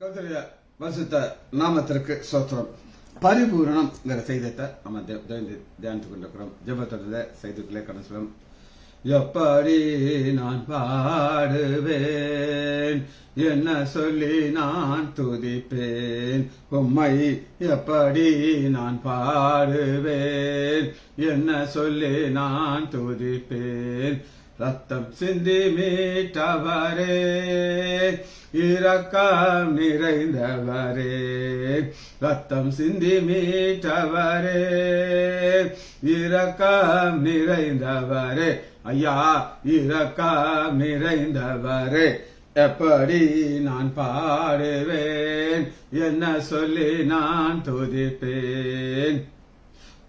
கர்த்தருடைய பரிசுத்த நாமத்திற்கு ஸ்தோத்திரம். பரிபூரணம் செய்தியத்தை நம்ம தியானித்துக் கொண்டிருக்கிறோம். ஜெபத்தோட செய்திகளே கடந்து எப்படி நான் பாடுவேன், என்ன சொல்லி நான் துதிப்பேன், உம்மை எப்படி நான் பாடுவேன், என்ன சொல்லி நான் துதிப்பேன். ரத்தம் சிந்தி மீட்டவரே, இரக்கம் நிறைந்தவரே, ரத்தம் சிந்தி மீட்டவரே, இரக்கம் நிறைந்தவரே, ஐயா இரக்கம் நிறைந்தவரே, எப்படி நான் பாடுவேன், என்ன சொல்லி நான் துதிப்பேன்.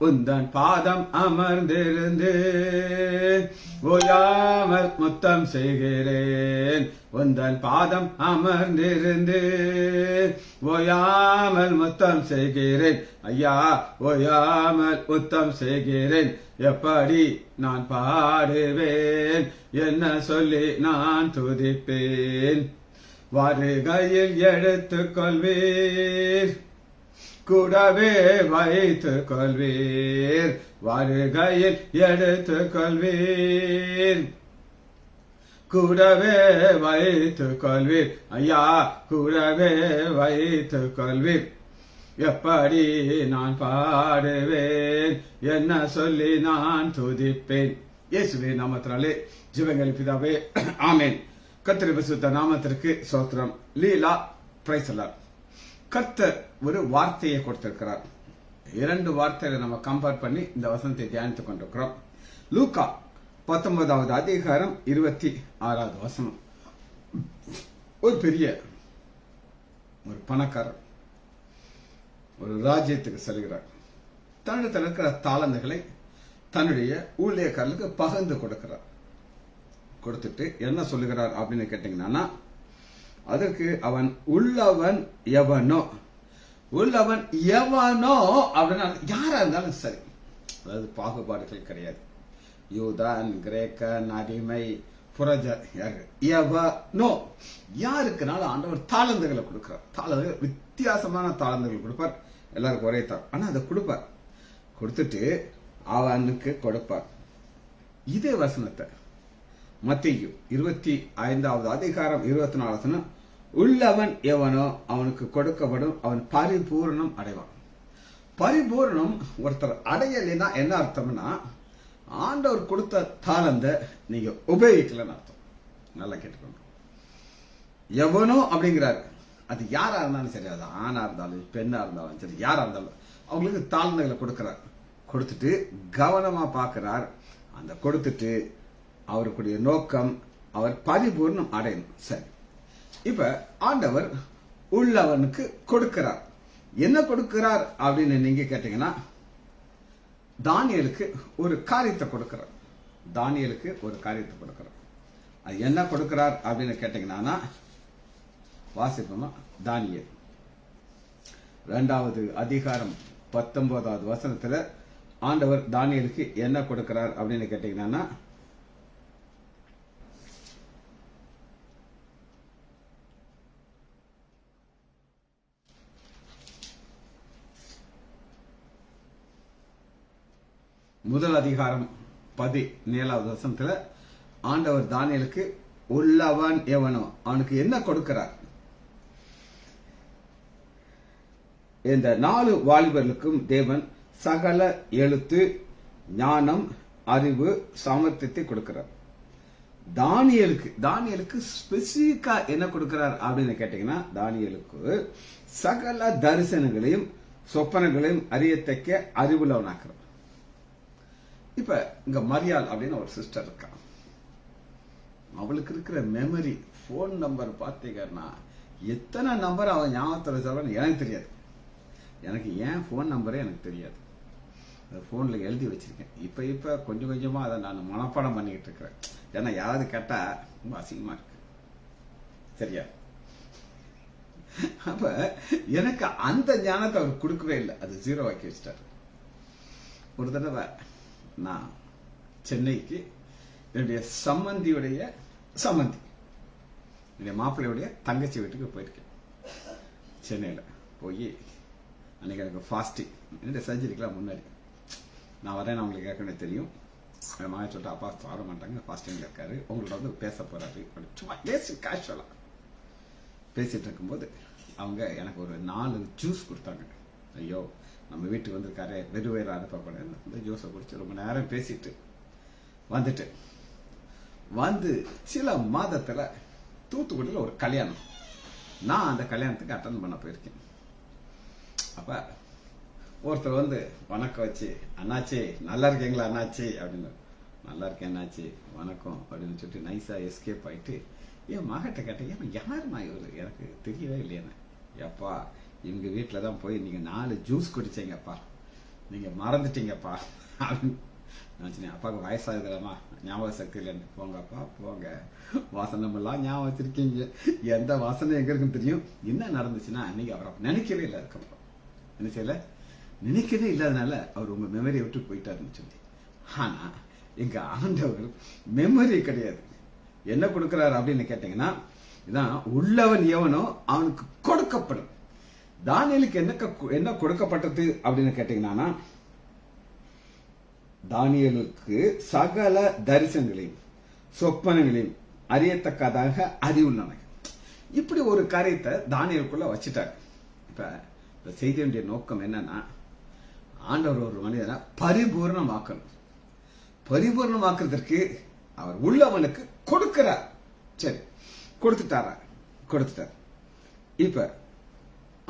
உந்தன் பாதம் அமர்ந்திருந்து ஓயாமல் முத்தம் செய்கிறேன், உந்தன் பாதம் அமர்ந்திருந்து ஓயாமல் முத்தம் செய்கிறேன், ஐயா ஓயாமல் முத்தம் செய்கிறேன். எப்படி நான் பாடுவேன், என்ன சொல்லி நான் துதிப்பேன். வருகையில் எடுத்துக் கொள்வீர், கூடவே வைத்துக் கொள்வீர், வருகையில் எடுத்துக் கொள்வீர், கூடவே வைத்துக் கொள்வீர், ஐயா கூடவே வைத்துக் கொள்வீர். எப்படி நான் பாடுவேன், என்ன சொல்லி நான் துதிப்பேன். இயேசுவின் நாமத்தினாலே ஜெபங்கள் பிதாவே, ஆமென். கர்த்தருடைய பரிசுத்த நாமத்திற்கு ஸ்தோத்திரம். லீலா பிரைஸ் எல்லாம். கர்த்தர் ஒரு வார்த்தையை கொடுத்திருக்கிறார். இரண்டு வார்த்தைகளை நம்ம கம்பேர் பண்ணி இந்த வசனத்தை தியானித்துக் கொண்டிருக்கிறோம். லூக்கா 19வது அதிகாரம் 26வது வசனம். ஒரு பெரிய ஒரு பணக்காரர் ஒரு ராஜ்யத்துக்கு செல்கிறார். தன்னிடத்தில் இருக்கிற தாளந்துகளை தன்னுடைய ஊழியக்காரர்களுக்கு பகிர்ந்து கொடுக்கிறார். கொடுத்துட்டு என்ன சொல்லுகிறார் அப்படின்னு கேட்டீங்கன்னா, அதற்கு அவன் உள்ளவன் எவனோ, உள்ளவன் எவனோ அப்படின்னா யாரா இருந்தாலும் சரி, அதாவது பாகுபாடுகள் கிடையாது. யூதன், கிரேக்கன், அடிமை, புரஜர், எவனோ யாருக்குனாலும் ஆண்டவர் தாளந்துகளை கொடுக்கிறார். தாளந்துகள் வித்தியாசமான தாளந்துகள் கொடுப்பார். எல்லாருக்கும் ஒரே தான், ஆனா அதை கொடுப்பார். கொடுத்துட்டு அவனுக்கு கொடுப்பார். இதே வசனத்தை மத்தேயு 25வது அதிகாரம் 24 வசனம், உள்ளவன் எவனோ அவனுக்கு கொடுக்கப்படும், அவன் பரிபூரணம் அடைவான். பரிபூரணம் ஒருத்தர் அடையலைன்னா என்ன அர்த்தம்னா, ஆண்டவர் கொடுத்த தாளந்த நீங்க உபயோகிக்கலன்னு அர்த்தம். நல்லா கேட்டுக்கணும். எவனோ அப்படிங்கிறாரு, அது யாரா இருந்தாலும் சரி, அது ஆணா இருந்தாலும் பெண்ணா இருந்தாலும் சரி, யாரா இருந்தாலும் அவங்களுக்கு தாளந்துகளை கொடுக்கிறார். கொடுத்துட்டு கவனமா பார்க்கிறார். அந்த கொடுத்துட்டு அவருக்குடைய நோக்கம் அவர் பரிபூர்ணம் அடையணும். சரி, இப்ப ஆண்டவர் உள்ளவனுக்கு கொடுக்கிறார். என்ன கொடுக்கிறார் அப்படின்னு நீங்க கேட்டீங்கன்னா, தானியேலுக்கு ஒரு காரியத்தை கொடுக்கிறார். தானியேலுக்கு ஒரு காரியத்தை கொடுக்கிறார். அது என்ன கொடுக்கிறார் அப்படின்னு கேட்டீங்கன்னா, வாசிப்போமா? தானியேல் 2வது அதிகாரம் 19வது வசனத்துல ஆண்டவர் தானியேலுக்கு என்ன கொடுக்கிறார் அப்படின்னு கேட்டீங்கன்னா, முதல் அதிகாரம் 17வது வசனத்துல ஆண்டவர் தானியேலுக்கு உள்ளவன் எவனோ அவனுக்கு என்ன கொடுக்கிறார். இந்த 4 வாலிபர்களுக்கும் தேவன் சகல எழுத்து, ஞானம், அறிவு, சாமர்த்தியத்தை கொடுக்கிறார். தானியேலுக்கு ஸ்பெசிபிக்கா என்ன கொடுக்கிறார் அப்படின்னு கேட்டீங்கன்னா, தானியேலுக்கு சகல தரிசனங்களையும் சொப்பனங்களையும் அறியத்தக்க அறிவுள்ளவனாக்குறார். இப்ப இங்க மரியாள் அப்படின்னு ஒரு சிஸ்டர் இருக்கா. அவளுக்கு இருக்கிற மெமரி, போன் நம்பர் பாத்தீங்கன்னா எத்தனை நம்பர் அவன் ஞாபகத்தில் சொல்றான்னு எனக்கு தெரியாது. எனக்கு ஏன் போன் நம்பரே எனக்கு தெரியாது. போன்ல எழுதி வச்சிருக்கேன். இப்ப கொஞ்சம் கொஞ்சமா அதை நான் மனப்பாடம் பண்ணிக்கிட்டு இருக்கிறேன். ஏன்னா யாராவது கேட்டா ரொம்ப அசிங்கமா இருக்கு. சரியா? அப்ப எனக்கு அந்த ஞானத்தை அவர் கொடுக்கவே இல்லை. அது 0 ஆக்கி வச்சிட்டாரு. ஒரு தடவை நான் சென்னைக்கு என்னுடைய சம்மந்தி, என்னுடைய மாப்பிள்ளையுடைய தங்கச்சி வீட்டுக்கு போயிருக்கேன். சென்னையில் போய் அன்றைக்கி எனக்கு ஃபாஸ்டிங் என்னுடைய சர்ஜரிக்கெலாம் முன்னாடி நான் வரேன்னு அவங்களுக்கு ஏற்கனவே தெரியும். என் மகன் சொல்லிட்டு அப்பா வர மாட்டாங்க, ஃபாஸ்டிங்கில் இருக்காரு, உங்கள்ட்ட வந்து பேச போகிறாரு அப்படின்னு சும்மா கேஷுவலாக பேசிகிட்டு இருக்கும்போது அவங்க எனக்கு ஒரு 4 ஜூஸ் கொடுத்தாங்க. ஐயோ நம்ம வீட்டுக்கு வந்திருக்காரு, வெறு வேறு அனுப்பக்கூடாது. இந்த ஜூஸை குடிச்சு ரொம்ப நேரம் பேசிட்டு வந்துட்டு வந்து சில மாதத்தில் தூத்துக்குடியில் ஒரு கல்யாணம். நான் அந்த கல்யாணத்துக்கு அட்டன் பண்ண போயிருக்கேன். அப்போ ஒருத்தர் வந்து வணக்கம் வச்சு, அண்ணாச்சி நல்லா இருக்கீங்களா அண்ணாச்சி அப்படின்னு. நல்லா இருக்கேன் அண்ணாச்சி வணக்கம் அப்படின்னு சொல்லிட்டு நைஸாக எஸ்கேப் ஆகிட்டு என் மகிட்ட கேட்டேன், ஏன் யாருமா இவர் எனக்கு தெரியவே இல்லையானே. எப்பா இவங்க வீட்டில் தான் போய் நீங்கள் 4 ஜூஸ் குடிச்சீங்கப்பா, நீங்கள் மறந்துட்டீங்கப்பா அப்படின்னு நினச்சினேன். அப்பாவுக்கு வயசாகுதுலம்மா, ஞாபக சக்தி இல்லைன்னு. போங்கப்பா போங்க, வாசனமெல்லாம் ஞாபகம் வச்சிருக்கீங்க, எந்த வாசனை எங்கே இருக்குன்னு தெரியும். என்ன நடந்துச்சுன்னா அன்னைக்கு அவர் நினைக்கவே இல்லை. அதுக்கப்புறம் என்ன செய்யலை, நினைக்கவே இல்லாதனால அவர் உங்கள் மெமரியை விட்டு போயிட்டாருன்னு சொல்லி. ஆனால் எங்கள் ஆண்டவர் மெமரி கிடையாது. என்ன கொடுக்குறாரு அப்படின்னு கேட்டீங்கன்னா, இதான் உள்ளவன் எவனோ அவனுக்கு கொடுக்கப்படும். தானியலுக்கு என்ன கொடுக்கப்பட்டது அப்படின்னு கேட்டீங்கன்னா, தானியலுக்கு சகல தரிசனங்களையும் சொப்பனங்களையும் அறியத்தக்கதாக அறிவுள்ளன. இப்படி ஒரு காரியத்தை தானியலுக்குள்ள வச்சுட்டாரு. இப்ப இந்த செய்தியுடைய நோக்கம் என்னன்னா, ஆண்டவர் ஒரு மனிதனை பரிபூர்ணமாக்கணும். பரிபூர்ணமாக்குறதுக்கு அவர் உள்ளவனுக்கு கொடுக்கிறார். சரி, கொடுத்துட்டார். இப்ப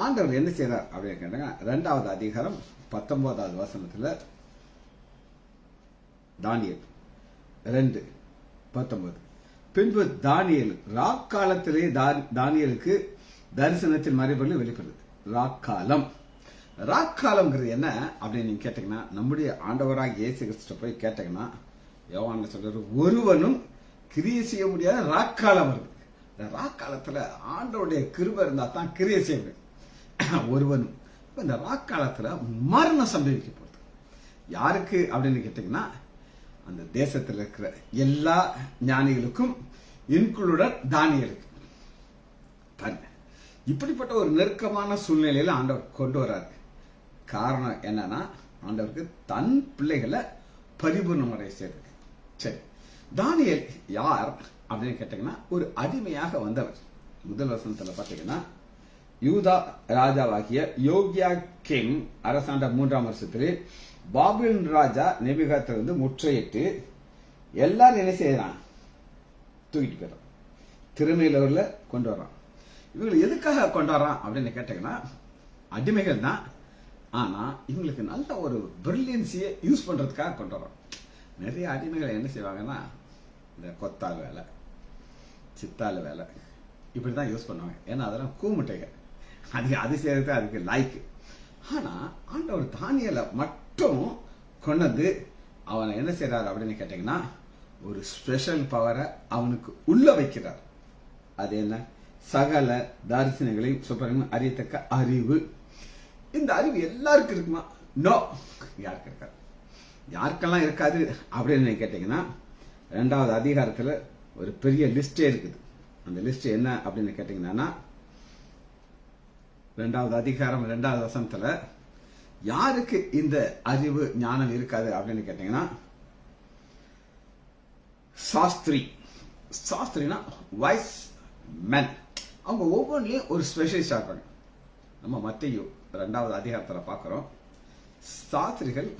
ஆண்டவர் என்ன செய்யறார் அப்படின்னு கேட்டாங்க, 2வது அதிகாரம் 19வது வசனத்துல தானியேல் 2:19. பின்பு தானியேல் ராக்காலத்திலே தானியேலுக்கு தரிசனத்தின் மறைபொருள் வெளிப்படுது. ராக்காலம்ங்கிறது என்ன அப்படின்னு நீங்க கேட்டீங்கன்னா, நம்முடைய ஆண்டவராக இயேசு கிறிஸ்து போய் கேட்டீங்கன்னா, யோவான்ல சொல்றாரு, ஒருவனும் கிரியை செய்ய முடியாத ராக்காலம் வருது. இந்த ராக்காலத்துல ஆண்டவருடைய கிருபை இருந்தா தான் கிரியை செய்ய முடியும். ஒருவனும் இந்த ராக்காலத்துல மரணம் சம்பவிக்க போகுது. யாருக்கு அப்படின்னு கேட்டீங்கன்னா, அந்த தேசத்தில் இருக்கிற எல்லா ஞானிகளுக்கும் இன்க்ளூடட் தானியலுக்கு. பாருங்க, இப்படிப்பட்ட ஒரு நெருக்கமான சூழ்நிலையில ஆண்டவர் கொண்டு வர்றாரு. காரணம் என்னன்னா, ஆண்டவருக்கு தன் பிள்ளைகளை பரிபூர்ணம் அடைய செய்யறது. சரி, தானியேல் யார் அப்படின்னு கேட்டீங்கன்னா, ஒரு அடிமையாக வந்தவர். முதல் வசனத்துல பாத்தீங்கன்னா, யூதா ராஜாவாகிய யோகியாக்கிம் அரசாண்ட 3ஆம் வருஷத்திலே பாபிலோன் ராஜா நேபுகாத்நேச்சார் முற்றையிட்டு எல்லாரும் என்ன செய்யறான், தூக்கிட்டு போயிடறான், திறமையில கொண்டு வர்றான். இவங்களை எதுக்காக கொண்டு வர்றான் அப்படின்னு கேட்டீங்கன்னா, அடிமைகள் தான். ஆனா இவங்களுக்கு நல்ல ஒரு பிரில்லியன்சியை யூஸ் பண்றதுக்காக கொண்டு வர்றான். நிறைய அடிமைகளை என்ன செய்வாங்கன்னா, இந்த கொத்தால் வேலை, சித்தால் வேலை இப்படிதான் யூஸ் பண்ணுவாங்க. ஏன்னா அதெல்லாம் கூமுட்டைகள், அது செய்யறது அதுக்கு லாய்க்கு. ஆனா ஆண்டவர் தானியேலை மட்டும் கொண்டு வந்து அவனை என்ன செய்யறாரு அப்படின்னு கேட்டீங்கன்னா, ஒரு ஸ்பெஷல் பவரை அவனுக்கு உள்ள வைக்கிறார். அது என்ன, சகல தரிசனங்களையும் சொப்பனங்களையும் அறியத்தக்க அறிவு. இந்த அறிவு எல்லாருக்கும் இருக்குமா? நோ, யாருக்கு இருக்காது. யாருக்கெல்லாம் இருக்காது அப்படின்னு கேட்டீங்கன்னா, 2வது அதிகாரத்துல ஒரு பெரிய லிஸ்டே இருக்குது. அந்த லிஸ்ட் என்ன அப்படின்னு கேட்டீங்கன்னா, 2வது அதிகாரம் 2வது வசனத்துல யாருக்கு இந்த அறிவு ஞானம் இருக்காது அப்படின்னு கேட்டீங்கன்னா, சாஸ்திரினா வைஸ் மென். அவங்க ஒவ்வொன்றிலையும் ஒரு ஸ்பெஷலிஸ்டா இருப்பாங்க. நம்ம மத்தேயு 2வது அதிகாரத்துல பாக்குறோம், சாஸ்திரிகள்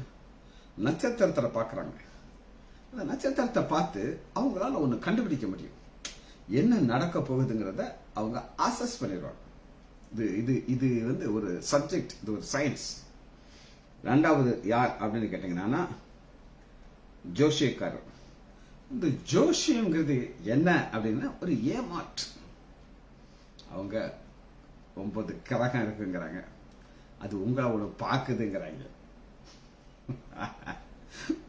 நட்சத்திரத்தை பாக்குறாங்க. அந்த நட்சத்திரத்தை பார்த்து அவங்களால ஒண்ணு கண்டுபிடிக்க முடியும், என்ன நடக்க போகுதுங்கிறத அவங்க அசஸ் பண்ணிடுவாங்க. இது வந்து ஒரு சப்ஜெக்ட், இது ஒரு சயின்ஸ். 2வது யார் அப்படின்னு கேட்டீங்கன்னா, ஜோஷியக்காரர். இந்த ஜோஷியம்ங்கிறது என்ன அப்படின்னா, ஒரு ஏமாற்று. அவங்க 9 கிரகம் இருக்குங்கிறாங்க, அது உங்களோட பாக்குதுங்கிறாங்க.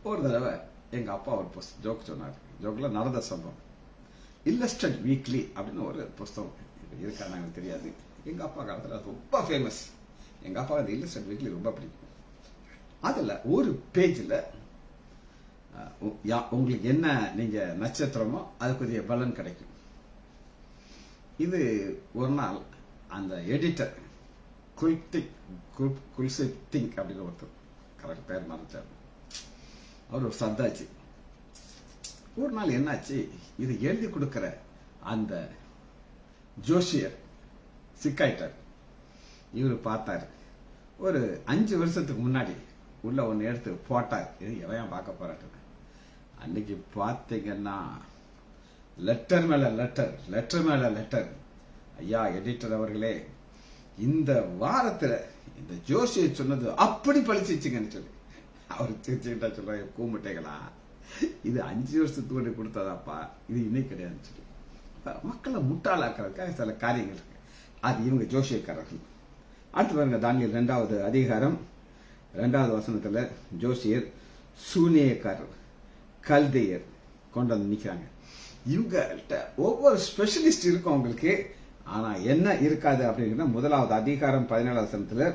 ஒரு தடவை எங்க அப்பா ஒரு ஜோக் சொன்னார். ஜோக்ல நடந்த சம்பவம். இல்லஸ்ட்ரேட் வீக்லி அப்படின்னு ஒரு புஸ்தகம் இருக்கான்னு எனக்கு தெரியாது. எங்க அப்பா காலத்துல ரொம்ப ஃபேமஸ். எங்க அப்பா அந்த இல்லஸ்ட்ரேட் வீக்லி ரொம்ப பிடிக்கும். அதுல ஒரு பேஜ்ல உங்களுக்கு என்ன நீங்க நட்சத்திரமோ அதுக்குரிய பலன் கிடைக்கும். இது ஒரு நாள் அந்த எடிட்டர் குல்சிப் அப்படின்னு ஒருத்தர், கரெக்ட் பேர் மறைச்சார். அவர் ஒரு சர்தாச்சு. ஒரு நாள் என்னாச்சு, இது எழுதி கொடுக்கிற அந்த ஜோஷியர் சிக்காயிட்டார். இவரு பார்த்தாரு, ஒரு 5 வருஷத்துக்கு முன்னாடி உள்ள ஒன்னு எடுத்து போட்டார். இது எவையான் பார்க்க போறாட்டு. அன்னைக்கு பார்த்தீங்கன்னா லெட்டர் மேல லெட்டர், லெட்டர் மேல லெட்டர். ஐயா எடிட்டர் அவர்களே, இந்த வாரத்துல இந்த ஜோஷியர் சொன்னது அப்படி பழிச்சிச்சுங்கன்னு சொல்லி அவர் சிரிச்சுக்கிட்டா சொல்றாங்க, கூமுட்டைகளா, இது 5 வருஷத்துக்கு முன்னாடி கொடுத்ததாப்பா, இது இன்னைக்கு கிடையாதுன்னு சொல்லி மக்களை முட்டாளாக்குறதுக்காக சில காரியங்கள் இருக்கு. அது இவங்க ஜோஷியக்காரர்கள். அடுத்து பாருங்க, தானியேல் 2வது அதிகாரம் 2வது வசனத்துல ஜோஷியர் சூனியக்காரர் கல்தையர் கொண்டு வந்து நிக்கிறாங்க. இவங்கள்ட்ட ஒவ்வொரு ஸ்பெஷலிஸ்ட் இருக்கும் அவங்களுக்கு. ஆனா என்ன இருக்காது அப்படின்னா, 1வது அதிகாரம் 17வது வசனத்துல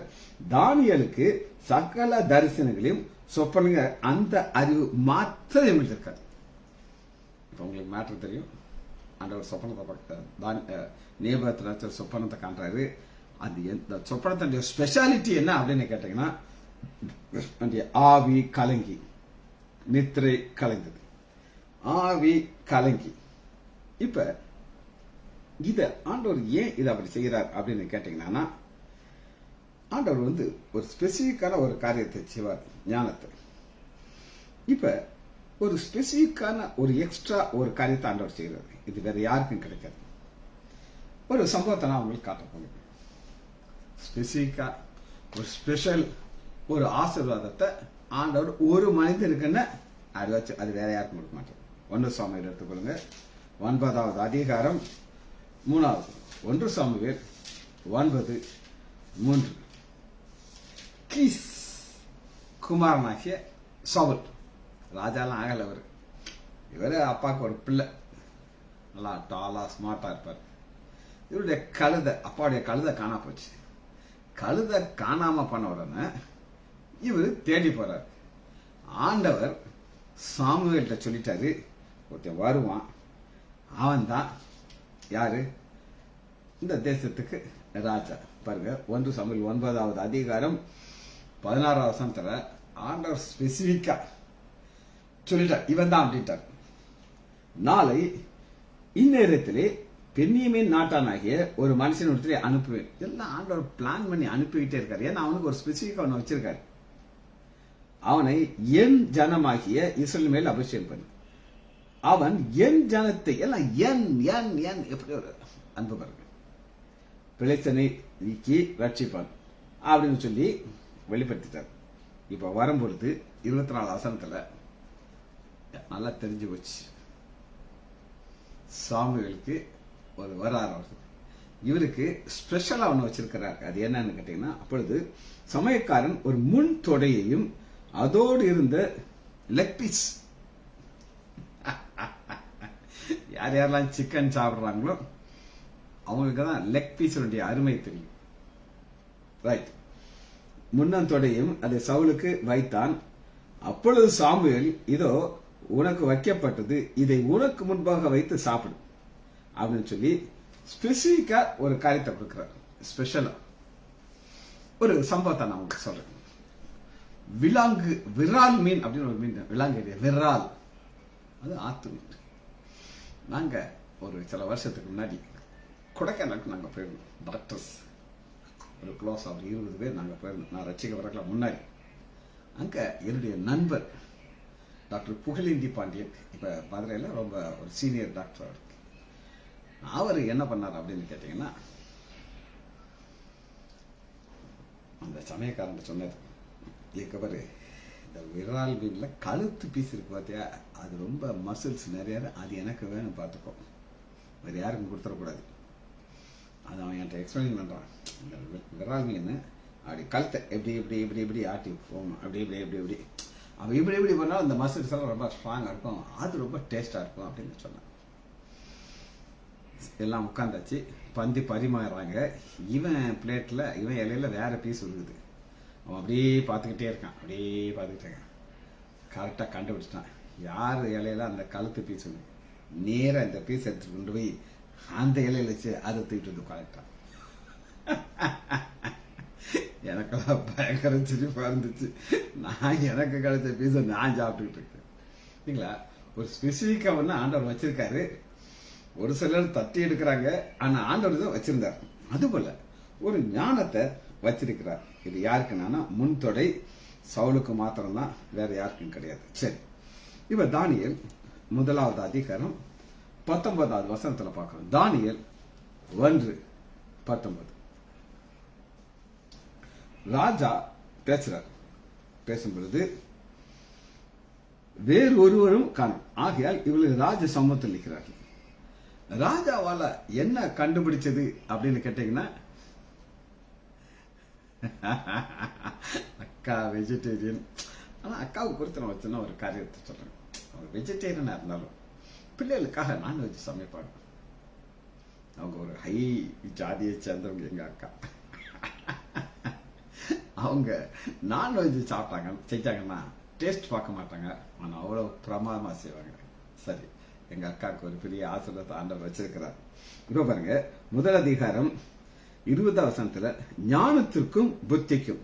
தானியேலுக்கு சகல தரிசனங்களையும் சொப்பனுங்க அந்த அறிவு மாத்திரம் இவங்களுக்கு இருக்காது. இப்ப உங்களுக்கு மேட்டர் தெரியும், ஆண்டவர் சொப்பனத்தை நேபுகாத்நேச்சர் சொப்பனத்தை காண்றாரு. அது எந்த சொப்பனத்தினுடைய ஸ்பெஷாலிட்டி என்ன அப்படின்னு கேட்டீங்கன்னா, ஆவி கலங்கி, நித்திரை கலைந்தது, ஆவி கலங்கி. இப்ப இத ஆண்டவர் ஏன் இதை அப்படி செய்யறார் அப்படின்னு கேட்டீங்கன்னா, ஆண்டவர் ஒரு ஸ்பெசிபிக்கான ஒரு காரியத்தை செய்வார், ஞானத்தை. இப்ப ஒரு ஸ்பெசிபிக்கான ஒரு எக்ஸ்ட்ரா ஒரு காரியத்தை ஆண்டவர் செய்யறாரு. இது வேற யாருக்கும் கிடைக்காது. ஒரு சம்பவத்தை நான் உங்களுக்கு காட்ட போகிறேன். ஸ்பெசிபிக்கா ஒரு ஸ்பெஷல் ஒரு ஆசீர்வாதத்தை ஆண்டவர் ஒரு மனிதனுக்குன்னு அது வேற யாருக்கும் கொடுக்க மாட்டார். 1 சாமுவேல் எடுத்துக்கொள்ளுங்க, 9வது அதிகாரம் 3வது. 1 சாமுவேல் 9:3. கீஸ் குமாரனாகிய சவுல், ராஜாலாம் ஆகல அவரு. இவரு அப்பாவுக்கு ஒரு பிள்ளை, நல்லா டாலா ஸ்மார்ட்டா இருப்பார். இவருடைய கழுதை, அப்பாவுடைய கழுதை காணா போச்சு. கழுதை காணாம பண்ண உடனே இவரு தேடி போறார். ஆண்டவர் சாமுவேல்கிட்ட சொல்லிட்டாரு, ஒருத்தன் வருவான், அவன் தான் யாரு, இந்த தேசத்துக்கு ராஜா. பாருங்க, 1 சாமுவேல் 9வது அதிகாரம் 16வது வசனத்துல ஆண்டவர் ஸ்பெசிபிக்கா சொல்லிட்டார், இவன் தான் அப்படின்ட்டார். நாளை இந்நேரத்திலே பென்னியமீன் நாட்டானாகிய ஒரு மனுஷன் அனுப்புவேன். எல்லாம் ஆண்டவர் பிளான் பண்ணி அனுப்பிக்கிட்டே இருக்காரு. ஏன்னா அவனுக்கு ஒரு ஸ்பெசிபிக்கா ஒன்று வச்சிருக்காரு. அவனை என் ஜனமாகிய இஸ்ரவேல் மேல் அபிஷேகம் பண்ணு. அவன் என் ஜனத்தை எல்லாம் என் எப்படி ஒரு அன்பு பாருங்க, பிழைத்தனை நீக்கி ரட்சிப்பான் அப்படின்னு சொல்லி வெளிப்படுத்திட்டார். இப்ப வரும்பொழுது 24 வசனத்துல நல்லா தெரிஞ்சு போச்சு, சாமுவேலுக்கு ஒரு வரார். இவருக்கு ஸ்பெஷலா ஒண்ணு வச்சிருக்கிறார். அது என்னன்னு கேட்டீங்கன்னா, அப்பொழுது சமயக்காரன் ஒரு முன் தொடையையும் அதோடு இருந்த லெக் பீஸ், யார் யாரெல்லாம் சிக்கன் சாப்பிடுறாங்களோ அவங்களுக்கு தான் லெக் பீஸுடைய அருமை தெரியும். ரைட், முன்னந்தொடையும் அதை சவுலுக்கு வைத்தான். அப்பொழுது சாமுவேல், இதோ உனக்கு வைக்கப்பட்டது, இதை உனக்கு முன்பாக வைத்து சாப்பிடு அப்படின்னு சொல்லி ஸ்பெசிபிக்கா ஒரு காரியத்தை கொடுக்கிறார். ஸ்பெஷலா ஒரு சம்பவத்தை நான் உங்களுக்கு சொல்றேன். விரால் மீன் அப்படின்னு ஒரு மீன், விலாங்கு விரால், அது ஆத்து மீன். நாங்க ஒரு சில வருஷத்துக்கு முன்னாடி கொடைக்கானலுக்கு நாங்க போயிருந்தோம். டாக்டர்ஸ் ஒரு க்ளோஸ் ஒரு 20 பேர் நாங்க போயிருந்தோம். நான் ரசிக்க முன்னாடி அங்க என்னுடைய நண்பர் டாக்டர் புகழேந்தி பாண்டியன், இப்ப மதுரையில ரொம்ப ஒரு சீனியர் டாக்டர். அவர் என்ன பண்ணார் அப்படின்னு கேட்டீங்கன்னா, அந்த சமயக்காரன் சொன்னது, இதுக்கப்புறம் இந்த விரால் மீன்ல கழுத்து பீஸ் இருக்கு பார்த்தியா, அது ரொம்ப மசில்ஸ் நிறைய, அது எனக்கு வேணும் பார்த்துக்கோ, வேற யாருக்கும் கொடுத்துடக்கூடாது. அது அவன் என்கிட்ட எக்ஸ்பிளைன் பண்றான். இந்த விரால் மீன் அப்படி கழுத்தை எப்படி இப்படி இப்படி இப்படி ஆட்டி போகணும், அப்படி இப்படி எப்படி இப்படி அவன் இப்படி இப்படி பண்ணாலும் அந்த மசில்ஸ் எல்லாம் ரொம்ப ஸ்ட்ராங்கா இருக்கும், அது ரொம்ப டேஸ்டா இருக்கும் அப்படின்னு சொன்னான். எல்லாம் உட்காந்தாச்சு, பந்தி பரிமாறுறாங்க. இவன் பிளேட்ல இவன் இலையில வேற பீஸ் இருக்குது. அவன் அப்படியே பார்த்துக்கிட்டே இருக்கான், அப்படியே பார்த்துக்கிட்டே இருக்கான். கரெக்டா கண்டுபிடிச்சிட்டான் யார் இலையில அந்த கழுத்து பீஸ். நேரா இந்த பீஸ் எடுத்துட்டு கொண்டு போய் அந்த இலையில வச்சு அதை தூக்கிட்டு வந்து உட்காந்துட்டான். எனக்கெல்லாம் பயங்கர சிரிப்பா இருந்துச்சு. நான் எனக்கு கிடைச்ச பீஸை நான் சாப்பிட்டுக்கிட்டு இருக்கேன் இல்லைங்களா. ஒரு ஸ்பெசிபிக்கா ஒன்று ஆண்டவர் வச்சிருக்காரு. ஒரு சிலர் தட்டி எடுக்கிறாங்க, ஆனா ஆண்டவர் தான் வச்சிருந்தார். அதுபோல ஒரு ஞானத்தை வச்சிருக்கிறார். இது யாருக்குன்னா முன்தொடை சவுலுக்கு மாத்திரம்தான், வேற யாருக்கும் கிடையாது. சரி, இப்ப தானியேல் 1வது அதிகாரம் 19வது வசனத்துல பார்க்கிறோம். தானியேல் 1:19. ராஜா பேசுறார். பேசும் பொழுது வேறு ஒருவரும் காணும், ஆகையால் இவர்கள் ராஜ சமூகத்தில் நிற்கிறார்கள். ராஜாவால என்ன கண்டுபிடிச்சது அப்படின்னு கேட்டீங்கன்னா, அக்கா வெஜிடேரியன். ஆனா அக்காவுக்கு குறித்து நான் வச்சுன்னா ஒரு காரியத்தை சொல்றேன். அவர் வெஜிடேரியனா இருந்தாலும் பிள்ளைகளுக்காக நான்வெஜ் சமைப்பாங்க. அவங்க ஒரு ஹை ஜாதியை சேர்ந்தவங்க எங்க அக்கா. அவங்க நான்வெஜ் செஞ்சாங்கன்னா டேஸ்ட் பார்க்க மாட்டாங்க, ஆனா அவ்வளவு பிரமாதமா செய்வாங்க. சரி, எங்க அக்காவுக்கு ஒரு பெரிய ஆசீர்வாதத்தை ஆண்டவர் வச்சிருக்கிறார். இப்ப பாருங்க, 1 அதிகாரம் 20வது வசனத்துல ஞானத்திற்கும் புத்திக்கும்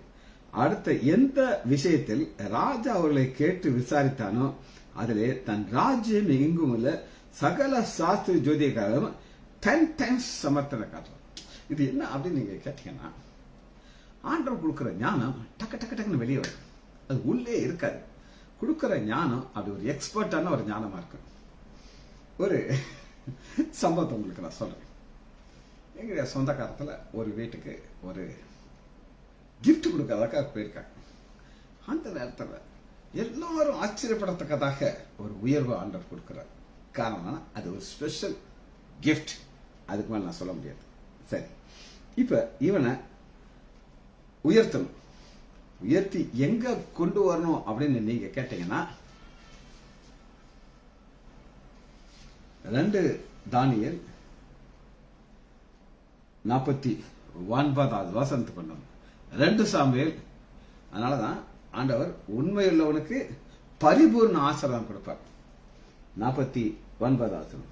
அடுத்த எந்த விஷயத்தில் ராஜா அவர்களை கேட்டு விசாரித்தானோ அதிலே தன் ராஜ்யம் எங்கும் உள்ள சகல சாஸ்திர ஜோதிகாரும் 10 times சமர்த்தனை காட்டுறோம். இது என்ன அப்படின்னு நீங்க கேட்டீங்கன்னா, ஆண்டவர் கொடுக்கிற ஞானம் டக்கு டக்கு டக்குன்னு வெளியே வரும். அது உள்ளே இருக்காது. கொடுக்கிற ஞானம் அப்படி ஒரு எக்ஸ்பர்ட்டான ஒரு ஞானமா இருக்கு. ஒரு சம்பவத்தை உங்களுக்கு நான் சொல்றேன். எங்களுடைய சொந்தக்காரத்துல ஒரு வீட்டுக்கு ஒரு கிஃப்ட் கொடுக்கறதுக்காக போயிருக்காங்க. அந்த நேரத்தில் எல்லாரும் ஆச்சரியப்படத்தக்கதாக ஒரு உயர்வு ஆண்டவர் கொடுக்கிறார். காரணம், அது ஒரு ஸ்பெஷல் கிஃப்ட். அதுக்கு மேல நான் சொல்ல முடியாது. சரி, இப்ப இவனை உயர்த்தணும். உயர்த்தி எங்க கொண்டு வரணும் அப்படின்னு நீங்க கேட்டீங்கன்னா, 2 தானியேல் 49வது வசனத்துக்கு கொண்டு வரணும். 2 சாமுவேல். அதனாலதான் ஆண்டவர் உண்மையுள்ளவனுக்கு பரிபூர்ண ஆசீர்வாதம் கொடுப்பார். 49வது வசனம்.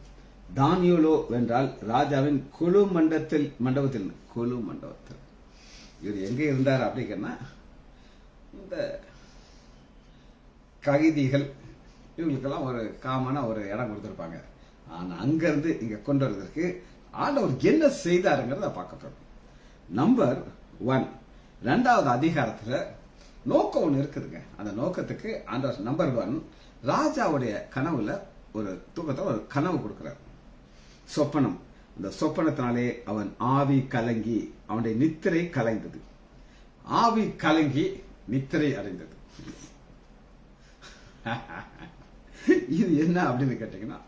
தானியேலோ வென்றால் ராஜாவின் குழு மண்டபத்தில் இவர் எங்க இருந்தார் அப்படின்னா, இந்த கைதிகள் இவங்களுக்கெல்லாம் ஒரு காமனா ஒரு இடம் கொடுத்திருப்பாங்க. ஆனா அங்க இருந்து இங்க கொண்டு வருவதற்கு ஆண்டவர் என்ன செய்தாருங்கிறத பார்க்க. நம்பர் 1, 2வது அதிகாரத்துல நோக்கம் ஒண்ணு இருக்குதுங்க. அந்த நோக்கத்துக்கு ஆண்டவர் நம்பர் 1 ராஜாவுடைய கனவுல ஒரு தூக்கத்துல ஒரு கனவு கொடுக்கிறார். சொப்பனம். அந்த சொப்பனத்தினாலே அவன் ஆவி கலங்கி அவனுடைய நித்திரை கலைந்தது. ஆவி கலங்கி நித்திரை அடைந்தது. இது என்ன அப்படின்னு கேட்டீங்கன்னா,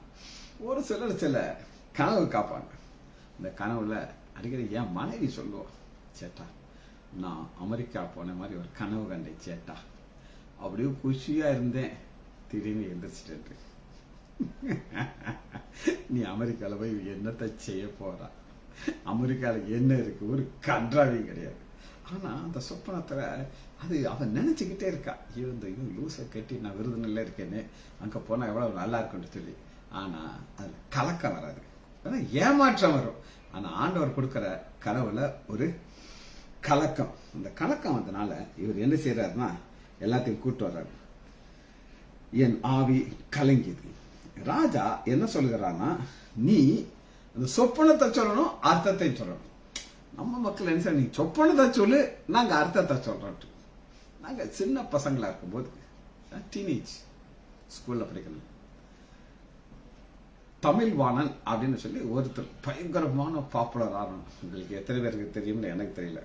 ஒரு சிலர் சில கனவு காப்பாங்க. இந்த கனவுல அடிக்கடி என் மனைவி சொல்லுவோம், சேட்டா நான் அமெரிக்கா போன மாதிரி ஒரு கனவு கண்டேன் சேட்டா, அப்படியே குஷியா இருந்தேன், திடீர்னு எந்திரிச்சிட்டு நீ அமெரிக்கால போய் என்னத்தை செய்ய போறா, அமெரிக்கால என்ன இருக்கு, ஒரு கன்றாவையும் கிடையாது. ஆனா அந்த சொப்பனத்துல அது அவன் நினைச்சுக்கிட்டே இருக்கா, இந்த லூசை கட்டி நான் விருதுநெல்ல இருக்கேன்னு, அங்க போனா எவ்வளவு நல்லா இருக்குன்னு சொல்லி. ஆனா அதுல கலக்கம் வராது, ஏமாற்றம் வரும். ஆனா ஆண்டவர் கொடுக்கிற கனவுல ஒரு கலக்கம். அந்த கலக்கம் வந்தனால இவர் என்ன செய்யறாருன்னா எல்லாத்தையும் கூட்டு வர்றாரு. என் ஆவி கலங்கியது. ராஜா என்ன சொல்லுகிறான்னா, நீ அந்த சொப்பனத்தை சொல்லணும், அர்த்தத்தை சொல்லணும். நம்ம மக்கள் என்ன சார், நீ சொப்பனத்தை சொல்லு, நாங்க அர்த்தத்தை சொல்றோம். நாங்க சின்ன பசங்களா இருக்கும்போது, டீனேஜ் ஸ்கூல்ல படிக்கணும், தமிழ் வாணன் அப்படின்னு சொல்லி ஒருத்தர் பயங்கரமான பாப்புலர் ஆகணும். உங்களுக்கு எத்தனை பேருக்கு தெரியும்னு எனக்கு தெரியல.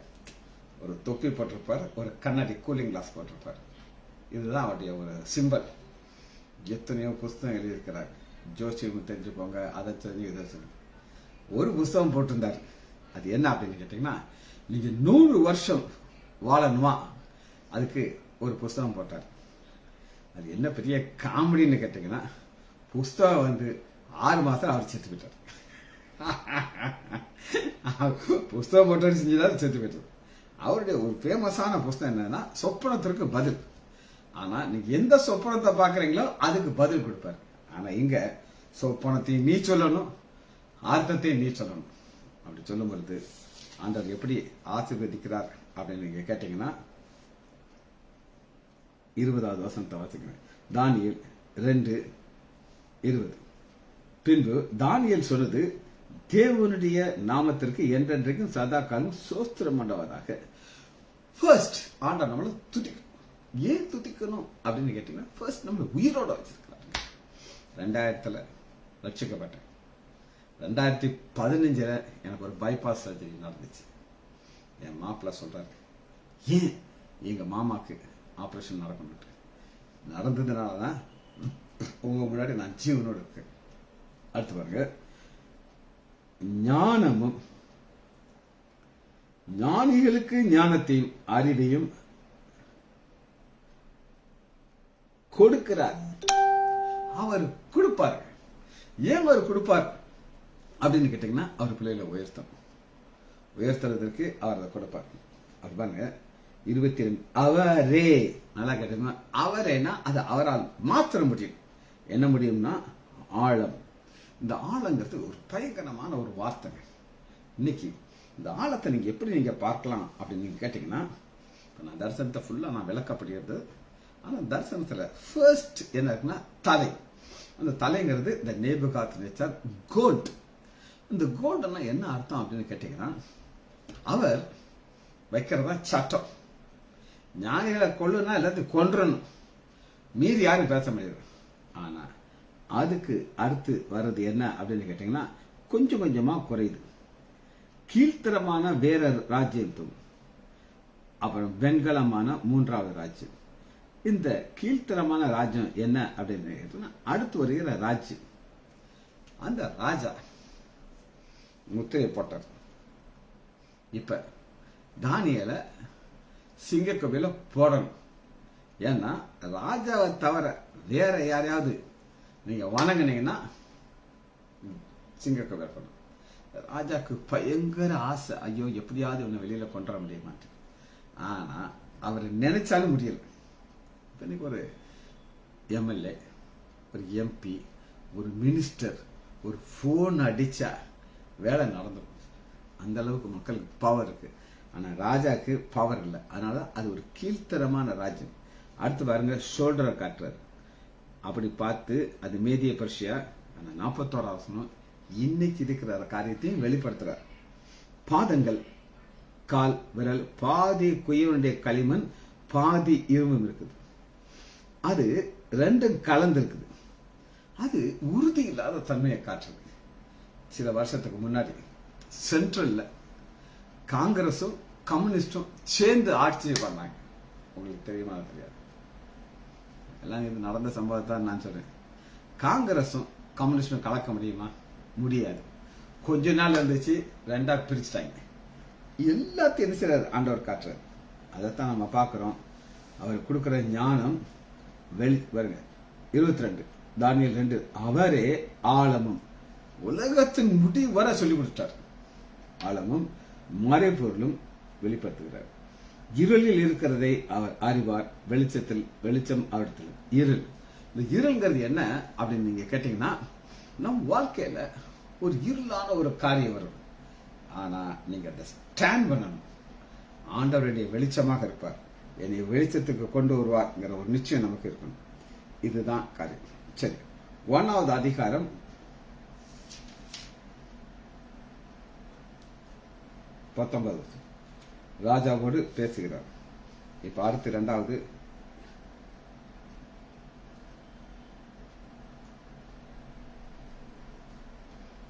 ஒரு தொப்பி போட்டிருப்பார், ஒரு கண்ணாடி கூலிங் கிளாஸ் போட்டிருப்பார். இதுதான் அவருடைய ஒரு சிம்பல். எத்தனையோ புஸ்தகம் எழுதியிருக்கிறார். ஜோசியம் தெரிஞ்சுக்கோங்க, அதை தெரிஞ்சு இதை சொல்லு. ஒரு புஸ்தகம் போட்டிருந்தார். அது என்ன அப்படின்னு கேட்டீங்கன்னா, நீங்க 100 வருஷம் வாழணுமா, அதுக்கு ஒரு புஸ்தகம் போட்டார். அது என்ன பெரிய காமெடின்னு கேட்டீங்கன்னா, புஸ்தகம் 6 மாசம் அவர் செத்து போயிட்டார். புஸ்தகம் போட்டு செஞ்சுதான் செத்து போயிட்டார். அவருடைய ஒரு ஃபேமஸான புஸ்தகம் என்னன்னா, சொப்பனத்திற்கு பதில். ஆனா நீங்க எந்த சொப்பனத்தை பாக்குறீங்களோ அதுக்கு பதில் கொடுப்பாரு. ஆனா இங்க சொப்பனத்தையும் நீ சொல்லணும், அர்த்தத்தையும் நீ சொல்லணும். அப்படி சொல்லும் பொழுது ஆண்டவர் எப்படி ஆசீர்வதிக்கிறார் அப்படின்னு நீங்க கேட்டீங்கன்னா 20வது வசனத்தை வாசிக்கிறேன். தானியேல் 2:20. பின்பு தானியேல் சொன்னது, தேவனுடைய நாமத்திற்கு என்றென்றைக்கும் சதா காலம் சோஸ்திரம் பண்ணவதாக. ஃபர்ஸ்ட் ஆண்டவர் நம்மளை துதிக்கணும். ஏன் துதிக்கணும் அப்படின்னு கேட்டீங்கன்னா, ஃபர்ஸ்ட் நம்மளை உயிரோட வச்சிருக்கிறார். 2000 ரட்சிக்கப்பட்டேன். 2015 எனக்கு ஒரு பைபாஸ் சர்ஜரி நடந்துச்சு. என் மாப்பிள்ள சொல்றாரு, ஏன் எங்க மாமாக்கு ஆபரேஷன் நடக்கணும். நடந்ததுனாலதான் உங்க முன்னாடி நான் ஜீவனோடு இருக்கேன். அடுத்து பாருங்க, ஞானமும் ஞானிகளுக்கு ஞானத்தையும் அறிவையும் கொடுக்கிறார். அவர் கொடுப்பார். ஏன் அவர் கொடுப்பார் அப்படின்னு கேட்டீங்கன்னா, அவர் பிள்ளைகளை உயர்த்துறதுக்கு அவர் அதை கொடுப்பார். அது பாருங்க 22. அவரே, நல்லா கேட்டீங்கன்னா, அவரேனா அது அவரால் மாத்திர முடியும். என்ன முடியும்னா ஆழம். இந்த ஆழங்கிறது ஒரு பயங்கரமான ஒரு வார்த்தைங்க. இன்னைக்கு இந்த ஆழத்தை நீங்க எப்படி நீங்க பார்க்கலாம் அப்படின்னு நீங்க கேட்டீங்கன்னா, நான் தரிசனத்தை ஃபுல்லா நான் விளக்கப்படுகிறது. ஆனா தரிசனத்துல ஃபர்ஸ்ட் என்ன இருக்குன்னா தலை. அந்த தலைங்கிறது இந்த நேபுகாத்நேச்சார் கோல்ட். இந்த கோல்டுன்னா என்ன அர்த்தம் அப்படின்னு கேட்டீங்கன்னா, அவர் வைக்கிறதா சட்டம். ஞானிகளை கொள்ளுனா எல்லாத்தையும் கொன்றணும், மீறி யாரும் பேச முடியாது. ஆனா அதுக்கு அடுத்து வர்றது என்ன அப்படின்னு கேட்டீங்கன்னா, கொஞ்சம் கொஞ்சமா குறையுது. கீழ்த்தரமான வேற ராஜ்யம், அப்புறம் வெண்கலமான 3வது ராஜ்யம். இந்த கீழ்த்தரமான ராஜ்யம் என்ன அப்படின்னு கேட்டீங்கன்னா, அடுத்து வருகிற ராஜ்யம். அந்த ராஜா முத்திரையை போட்டார். இப்ப தானியேலை சிங்கக்கோவில போடணும். ஏன்னா ராஜாவை தவிர வேற யாரையாவது நீங்க வணங்கினீங்கன்னா சிங்கக்கோவில போடணும். ராஜாக்கு பயங்கர ஆசை, ஐயோ எப்படியாவது இவனை வெளியில கொண்டு வர முடிய மாட்டேன். ஆனா அவர் நினைச்சாலும் முடியல. இன்னைக்கு ஒரு எம்எல்ஏ, ஒரு எம்பி, ஒரு மினிஸ்டர் ஒரு போன் அடிச்சா வேலை நடந்துடும். அந்த அளவுக்கு மக்களுக்கு பவர் இருக்கு. ஆனா ராஜாக்கு பவர் இல்லை. அதனால அது ஒரு கீழ்த்தரமான ராஜ்யம். அடுத்து பாருங்க, ஷோல்டரை காட்டுறாரு. அப்படி பார்த்து அது மேதிய பர்ஷியா. 41வது வசனம் இன்னைக்கு இருக்கிற காரியத்தையும் வெளிப்படுத்துறார். பாதங்கள், கால், விரல் பாதி குயவனுடைய களிமண், பாதி இரும்பும் இருக்குது. அது ரெண்டும் கலந்து இருக்குது. அது உறுதி இல்லாத தன்மையை காட்டுறது. சில வருஷத்துக்கு முன்னாடி சென்ட்ரல்ல காங்கிரஸும் கம்யூனிஸ்டும் சேர்ந்து ஆட்சியை பண்ணாங்க. உங்களுக்கு தெரியுமா தெரியாது? எல்லாம் இது நடந்த சம்பவத்தான் நான் சொல்றேன். காங்கிரஸும் கம்யூனிஸ்டும் கலக்க முடியுமா? முடியாது. கொஞ்ச நாள் இருந்துச்சு, 2ஆ பிரிச்சுட்டாங்க. எல்லாத்தையும் என்ன செய்யறாரு? ஆண்டவர் காட்டுறாரு. அதைத்தான் நம்ம பார்க்கிறோம். அவர் கொடுக்கிற ஞானம் வெளி வருங்க. 22 தானியேல் 2. அவரே ஆழமும் உலகத்தின் முடிவு வர சொல்லி கொடுத்தார். ஆழமும் மறைபொருளும் வெளிப்படுத்துகிறார். இருளில் இருக்கிறதை அவர் அறிவார், வெளிச்சத்தில் வெளிச்சம் அவரிடத்தில் இருள். இந்த இருள்ங்கிறது என்ன அப்படின்னு நீங்க கேட்டீங்கன்னா, நம் வாழ்க்கையில ஒரு இருளான ஒரு காரியம் வரும். ஆனா நீங்க அதை ஸ்டாண்ட் பண்ணணும். ஆண்டவருடைய வெளிச்சமாக இருப்பார், என்னை வெளிச்சத்துக்கு கொண்டு வருவார்ங்கிற ஒரு நிச்சயம் நமக்கு இருக்கணும். இதுதான் காரியம். சரி, 1வது அதிகாரம் 19 ராஜாவோடு பேசுகிறார். இப்ப அடுத்து 2வது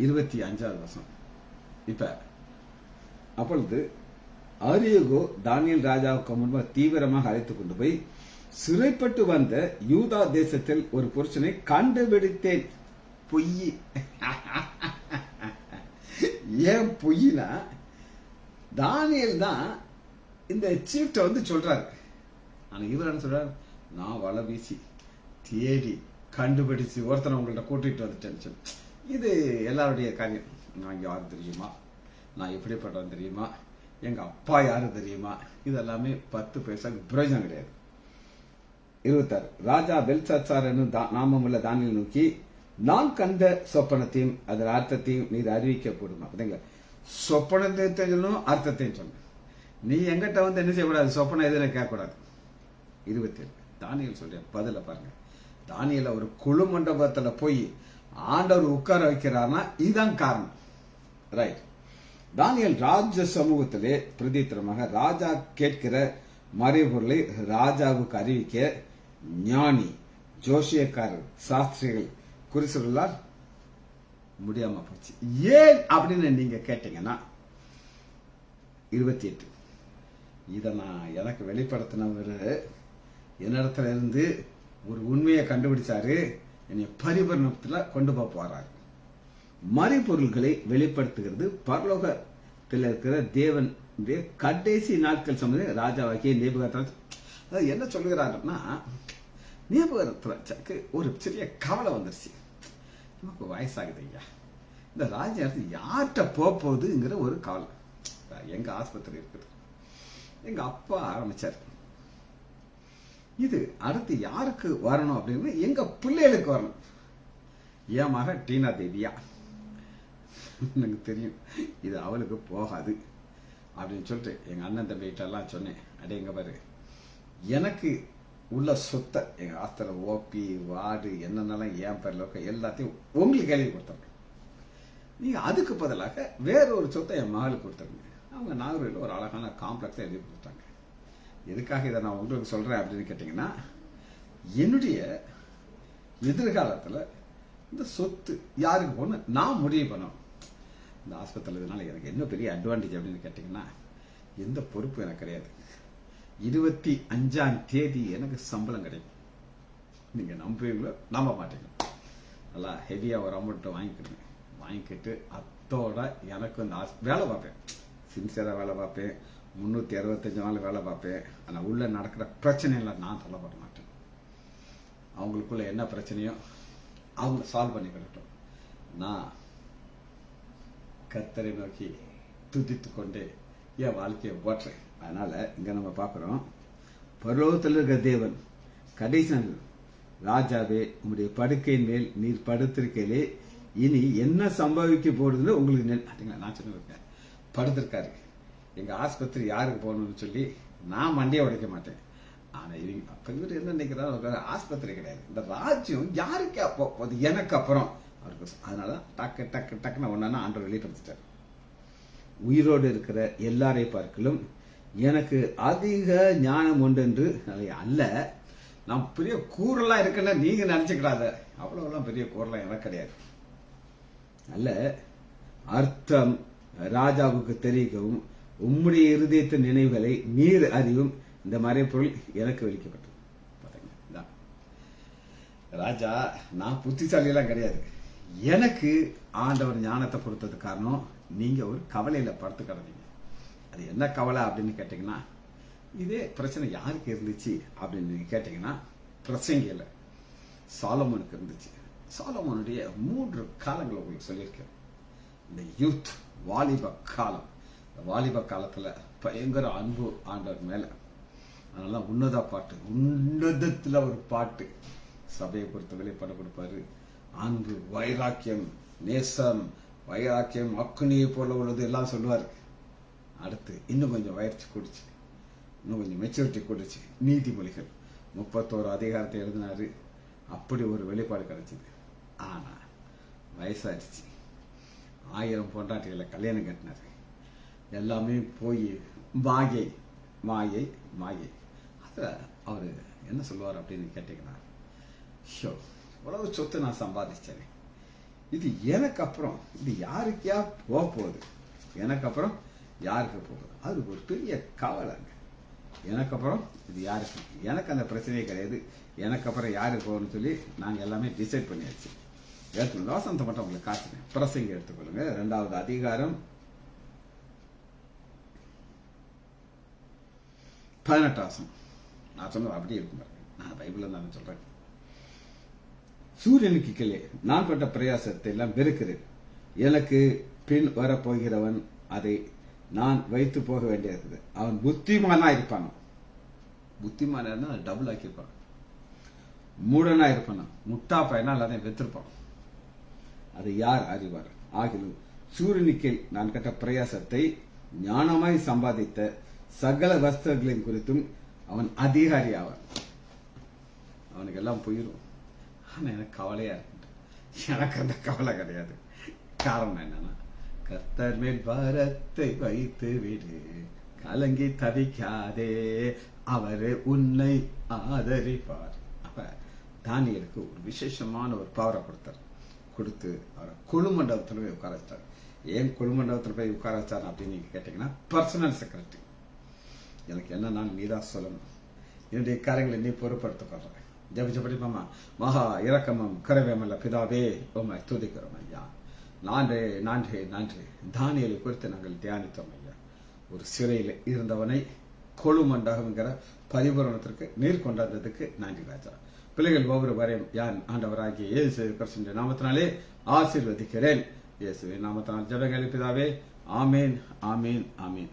25வது வசனம். இப்ப அப்பொழுது ஆரியகோ தானியேல் ராஜாவுக்கு முன்பாக தீவிரமாக அழைத்துக் கொண்டு போய், சிறைப்பட்டு வந்த யூதா தேசத்தில் ஒரு புருஷனை கண்டுபிடித்தேன். பொய். ஏன் பொய்னா, தானியேல் தான் இந்த சீஃப்ட வந்து சொல்றாரு. ஆனா இவர் என்ன சொல்றாரு? நான் வலை வீசி தேடி கண்டுபிடிச்சு ஒருத்தனை உங்கள்ட்ட கூட்டிட்டு வந்துட்டேன். இது எல்லாருடைய காரியம். நான் யாரு தெரியுமா, நான் எப்படிப்பட்டவன் தெரியுமா, எங்க அப்பா யாரு தெரியுமா, இதெல்லாமே 10 பைசாக்கு பிரயோஜனம் கிடையாது. 26 ராஜா பெல்சாத்சார் என்னும் நாமமுள்ள தானியேல் நோக்கி, நான் கண்ட சொப்பனத்தையும் அதன் அர்த்தத்தையும் நீர் அறிவிக்க போடுமா? சொப்பனத்தை சொல்லணும், அர்த்தத்தையும் சொல்லணும். நீ எங்கிட்ட வந்து என்ன செய்யக்கூடாது, சொப்பனம் எதுன்னு கேட்கக்கூடாது. 27 தானியேல் சொல்ற பதில பாருங்க. தானியேல ஒரு குழு மண்டபத்துல போய் ஆண்டவர் உட்கார வைக்கிறார்னா இதுதான் காரணம். ரைட். தானியேல் ராஜ சமூகத்திலே பிரதித்திரமாக ராஜா கேட்கிற மறைபொருளை ராஜாவுக்கு அறிவிக்க ஞானி, ஜோசியக்காரர், சாஸ்திரிகள் குறிச்சொல்லால் முடியாம போச்சு. ஏன் அப்படின்னு நீங்க கேட்டீங்கன்னா 28 இத நான் எனக்கு வெளிப்படுத்தினவர் என்னிடத்துல இருந்து ஒரு உண்மையை கண்டுபிடிச்சாரு, என்னை பரிபூரணத்துல கொண்டு போறாரு. மறைபொருள்களை வெளிப்படுத்துகிறது பரலோகத்தில் இருக்கிற தேவன் கடைசி நாட்கள் சம்பந்த ராஜாவாகிய நேபுகாத்நேச்சர். என்ன சொல்லுகிறாருன்னா, நேபுகாத்நேச்சருக்கு ஒரு சிறிய கவலை வந்துருச்சு. நமக்கு வயசாகுது ஐயா, இந்த ராஜ்யம் யார்கிட்ட போகுதுங்கிற ஒரு கவலை. எங்க ஆஸ்பத்திரி இருக்குது, எங்க அப்பா ஆரம்பிச்சார், இது அடுத்து யாருக்கு வரணும் அப்படின்னு எங்க பிள்ளைகளுக்கு வரணும். என் மக டீனா தேவியா, எனக்கு தெரியும் இது அவளுக்கு போகாது அப்படின்னு சொல்லிட்டு எங்க அண்ணன் தம்பிகிட்ட எல்லாம் சொன்னேன். அடே எங்க பாரு, எனக்கு உள்ள சொத்தை எங்க ஆஸ்திர ஓபி வார்டு என்னென்னலாம் என் பேர்ல எல்லாத்தையும் உங்களுக்கு எழுதி கொடுத்தாங்க. நீங்க அதுக்கு பதிலாக வேற ஒரு சொத்தை என் மகளுக்கு கொடுத்தாங்க. அவங்க நாகர்கோவிலில் ஒரு அழகான காம்ப்ளெக்ஸை எழுதி கொடுத்தாங்க. எதுக்காக இதை நான் உங்களுக்கு சொல்றேன் அப்படின்னு கேட்டீங்கன்னா, என்னுடைய எதிர்காலத்துல இந்த சொத்து யாருக்கு போகணும் நான் முடிவு பண்ணணும். இந்த ஆஸ்பத்திரியில் இதனால எனக்கு என்ன பெரிய அட்வான்டேஜ் அப்படின்னு கேட்டீங்கன்னா, எந்த பொறுப்பு எனக்கு கிடையாது. 25ஆம் தேதி எனக்கு சம்பளம் கிடைக்கும். நீங்க நம்புவீங்களோ நம்ப மாட்டீங்க. நல்லா ஹெவியா ஒரு அமௌண்ட் வாங்கிக்கிடுங்க. வாங்கிக்கிட்டு அத்தோட எனக்கு இந்த வேலை பார்ப்பேன், சின்சியரா வேலை பார்ப்பேன், 365 நாள் வேலை பார்ப்பேன். ஆனா உள்ள நடக்கிற பிரச்சனைகளை நான் சொல்லப்பட மாட்டேன். அவங்களுக்குள்ள என்ன பிரச்சனையோ அவங்க சால்வ் பண்ணி கிடட்டும். நான் கர்த்தரை நோக்கி துதித்து கொண்டே என் வாழ்க்கையை ஓட்டுறேன். அதனால இங்க நம்ம பார்க்கிறோம், பரலோகத்தில் இருக்கிற தேவன் கடைசி நாள், ராஜாவே உங்களுடைய படுக்கையின் மேல் நீர் படுத்திருக்கையிலே இனி என்ன சம்பவிக்க போறதுன்னு உங்களுக்கு நான் சொன்ன படுத்திருக்காரு. எங்க ஆஸ்பத்திரி யாருக்கு போகணும்னு சொல்லி நான் மண்டையை உடைக்க மாட்டேன். ஆனா இவங்க அப்ப இவர் என்ன நினைக்கிறாரு, ஆஸ்பத்திரி கிடையாது, இந்த ராஜ்யம் யாருக்கு அப்போ எனக்கு அப்புறம் அவருக்கு. அதனால டக்கு டக்கு டக்குன்னு ஒன்னா ஆண்டவர் வெளிப்படுத்திட்டார். உயிரோடு இருக்கிற எல்லாரை பார்க்கலும் எனக்கு அதிக ஞானம் உண்டு என்று அல்ல. நான் பெரிய கூறலாம் இருக்குன்னு நீங்க நினைச்சுக்கிடாத, அவ்வளவுலாம் பெரிய கூறலாம் எனக்கு கிடையாது. அல்ல, அர்த்தம் ராஜாவுக்கு தெரிவிக்கவும் உம்முடைய இருதயத்தின் நினைவுகளை நீர் அறிவும் இந்த மறைப்பொருள் எனக்கு வெளிக்கப்பட்டது. பாத்தீங்களா, ராஜா நான் புத்திசாலி எல்லாம் கிடையாது. எனக்கு ஆண்டவர் ஞானத்தை கொடுத்தது காரணம், நீங்க ஒரு கவலையில படுத்து கிடந்தீங்க. அது என்ன கவலை அப்படின்னு கேட்டீங்கன்னா, இதே பிரச்சனை யாருக்கு இருந்துச்சு அப்படின்னு நீங்க கேட்டீங்கன்னா, பிரசங்கில சாலமோனுக்கு இருந்துச்சு. சாலமோனுடைய 3 காலங்களை உங்களுக்கு சொல்லியிருக்கேன். இந்த யூத் வாலிப காலம், வாலிப காலத்துல பயங்கர அன்பு ஆண்டவர் மேல. அதனால உன்னத பாட்டு, உன்னதத்துல ஒரு பாட்டு சபையை பொறுத்த வெளிப்பாடு கொடுப்பாரு. அன்பு, வைராக்கியம், நேசம், வைராக்கியம் அக்குனியை போல உள்ளது எல்லாம் சொல்லுவாரு. அடுத்து இன்னும் கொஞ்சம் வயற்சி கூடிச்சு, இன்னும் கொஞ்சம் மெச்சூரிட்டி கூடிச்சு. நீதிமொழிகள் 31 அதிகாரத்தை எழுதினாரு. அப்படி ஒரு வெளிப்பாடு கிடைச்சது. ஆனா வயசாச்சு, 1000 பொண்டாட்டிகளை கல்யாணம் கட்டினாரு. எல்லாமே போய் மாயை மாயை மாயை. அதுல அவரு என்ன சொல்லுவார் அப்படின்னு கேட்டீங்கன்னா, ஷோ இவ்வளவு சொத்து நான் சம்பாதிச்சேன், இது எனக்கு அப்புறம் இது யாருக்கா போக போகுது, எனக்கு அப்புறம் யாருக்கு போகுது. அது ஒரு பெரிய கவலைங்க. எனக்கு அப்புறம் இது யாருக்கு, எனக்கு அந்த பிரச்சனையே கிடையாது, எனக்கு அப்புறம் யாருக்கு போகணும்னு சொல்லி நாங்கள் எல்லாமே டிசைட் பண்ணியாச்சு. எடுத்துக்கணும், வாசனத்தை மட்டும் உங்களுக்கு காட்டுங்க. பிரசங்க எடுத்துக்கொள்ளுங்க, 2வது அதிகாரம் 18 வசனம். நான் சொன்ன அப்படியே இருக்கும், நான் பைபிள்ல தான் சொல்றேன். சூரியனுக்கு கீழே நான் பட்ட பிரயாசத்தை எல்லாம் வெறுக்கிறேன். எனக்கு பின் வரப்போகிறவன் அதை நான் வைத்து போக வேண்டியது. அவன் புத்திமானா இருப்பான். புத்திமானா இருந்தா டபுள் ஆக்கியிருப்பான். மூடனா இருப்பான், முட்டா பையனா எல்லாத்தையும் வெத்திருப்பான். அதை யார் அறிவார்? ஆகிலும் சூரியனுக்கு கீழ் நான் கட்ட பிரயாசத்தை ஞானமாய் சம்பாதித்த சகல வஸ்திரங்களின் குறித்தும் அவன் அதிகாரி ஆவான். அவனுக்கு எல்லாம் போயிடும். ஆனா எனக்கு கவலையா இருக்கு. எனக்கு அந்த கவலை கிடையாது. காரணம் என்னன்னா, கர்த்தர் மேல் பாரத்தை வைத்து விடு, கலங்கி தவிக்காதே, அவரு உன்னை ஆதரிப்பார். அப்ப தானியலுக்கு ஒரு விசேஷமான ஒரு பவரை கொடுத்து அவரை கொழுமண்டபத்தில் போய் உட்கார வச்சார். ஏன் கொழுமண்டபத்தில் போய் உட்கார வச்சார் அப்படின்னு நீங்க கேட்டீங்கன்னா, பர்சனல் செக்ரட்டரி. எனக்கு என்னன்னா நீதான் சொல்லணும், என்னுடைய காரியங்களை நீ பொறுப்படுத்திக் ஜபிச்ச படிப்பாமா. மகா இரக்கமும் கரவேமல்ல பிதாவே உம்மை துதிக்கிறோம் ஐயா. நன்றி நன்றி நன்றி. தானியலை குறித்து நாங்கள் தியானித்தோம் ஐயா. ஒரு சிறையில் இருந்தவனை கொழுமண்டபம்ங்கிற பரிபூரணத்திற்கு நீர் கொண்டாந்ததுக்கு நன்றி ராஜா. பிள்ளைகள் ஒவ்வொரு வரையும் யான் ஆண்டவராகிய இயேசு கிறிஸ்துவின் நாமத்தினாலே ஆசீர்வதிக்கிறேன். இயேசுவின் நாமத்தினால் ஜெபங்களை பிதாவே. ஆமேன் ஆமேன் ஆமேன்.